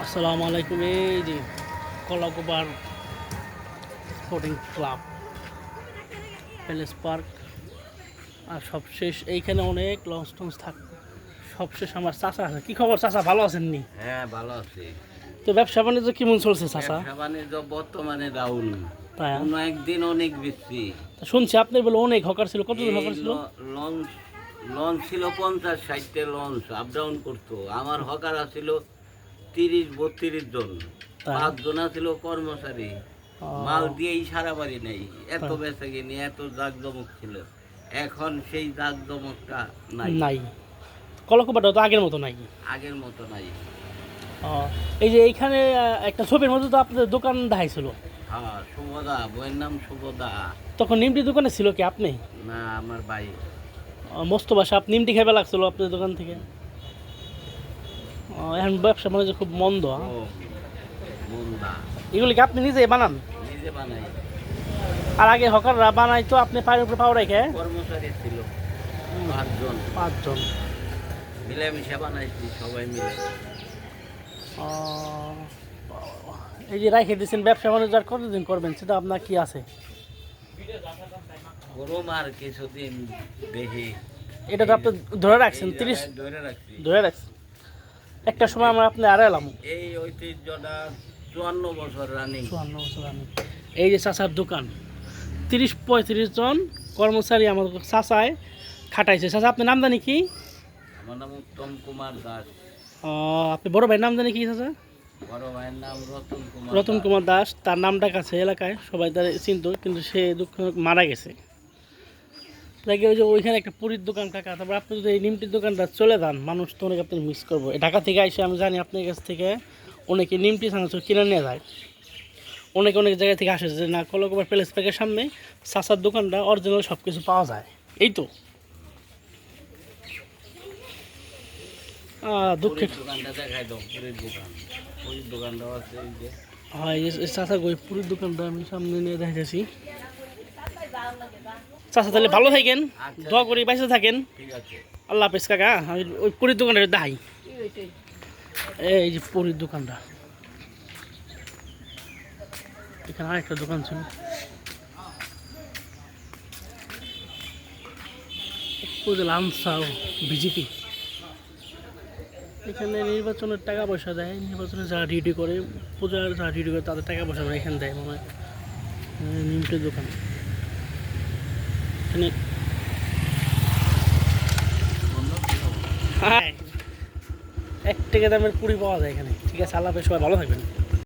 আসসালামু আলাইকুম। এই যে কলাকোবার স্পোর্টিং ক্লাব, প্যালেস পার্ক, আর সবশেষ এইখানে অনেক লঞ্চ টঞ্চ থাকতো। সবশেষ আমার চাচা আছে। কি খবর চাচা, ভালো আছেন নি? হ্যাঁ, ভালো আছি। তো ব্যবসা বাণিজ্য কেমন চলছে চাচা? ব্যবসা বাণিজ্য বর্তমানে ডাউন। তাই কোনো একদিন অনেক বেশি। শুনছি আপনি বলে অনেক হকার ছিল। কতজন হকার ছিল? লঞ্চ লঞ্চ ছিল 50-60টা লঞ্চ আপ ডাউন করতো। আমার হকার ছিল 30-32 জন। 5 জন ছিল কর্মচারী। মাল দিয়েই সারা বাড়ি নেই। এত বেচা কিনি, এত জাঁকজমক ছিল। এখন সেই জাঁকজমকটা নাই। কলাকোবারটা তো আগের মতো নাই। আগের মতো নাই। এই যে এইখানে একটা ছবির মধ্যে তো আপনাদের দোকান দেখাইছিল। হ্যাঁ, শুভদা, বইয়ের নাম শুভদা। তখন নিমটি দোকানে ছিল কি আপনি? না, আমার ভাই। মোস্তফা সাহেব নিমটি খাইবে লাগছিল আপনাদের দোকান থেকে। এখন ব্যবসা বাণিজ্য খুব মন্দ। মন্দা। এগুলি কি আপনি নিজে বানান? নিজে বানাই। আর আগে হকাররা বানাইতো, আপনি পায়ের উপরে পাও রেখে? কর্মচারী ছিল 5 জন। মিলেমিশে বানাইছি সবাই মিলে। এই যে রাখে দিয়েছেন ব্যবসা বাণিজ্য, আর কতদিন করবেন সেটা আপনার কি আছে? গরম আর কিছুদিন দেখি। এটা তো আপনি ধরে রাখছেন 30 ধরে রাখছেন। একটা সময় আমরা আপনি আর এলাম এই ঐতিহ্যটা 54 বছর রানিং। 54 বছর রানিং। এই যে চাচার দোকান, 30-35 জন কর্মচারী আমার চাচায় খাটাইছে। চাচা আপনার নাম জানি কি? আমার নাম উত্তম কুমার দাস। আপনি বড় ভাইয়ের নাম জানি কি চাচা? বড় ভাইয়ের নাম রতন কুমার দাস। তার নামটা কাছে এলাকায় সবাই তার চিনত, কিন্তু সে দুঃখ মারা গেছে। দেখে ওই যে ওইখানে একটা পুরীর দোকান কাকা। তারপর আপনি যদি এই নিমটির দোকানটা চলে যান, মানুষ তো অনেক আপনি মিস করবো। ঢাকা থেকে এসে আমি জানি আপনার কাছ থেকে অনেকে নিমটি সানাচুর কিনে নিয়ে যায়। অনেক জায়গা থেকে আসে যে না, কলাকোবার প্যালেস পার্কের সামনে চাচার দোকানটা অরিজিনাল সব কিছু পাওয়া যায়। এই তো দুঃখের দোকানটা দেখাই দাও। পুরীর দোকানটাও আছে। এই যে হয় চাচা গই পুরীর দোকানটা আমি সামনে নিয়ে দেখাইতেছি। চাচা তাহলে ভালো থাকেন, দোয়া করি বাইসে থাকেন। ঠিক আছে, আল্লাহ হাফেজ কাকা। আমি ওই পুরীর দোকানটা দেখাই। এই যে পুরীর দোকানটা, এখানে আরেকটা দোকান ছিল। Answer BJP. এখানে নির্বাচনের টাকা পয়সা দেয়, নির্বাচনে যারা ডিউটি করে, পূজার যারা ডিউটি করে তাদের টাকা পয়সা এখানে দেয় মনে হয়। নিমটির দোকান এখানে। হ্যাঁ, 1 টাকা দামের পুরি পাওয়া যায় এখানে। ঠিক আছে, আল্লাহ হাফেজ, সবাই ভালো থাকবেন।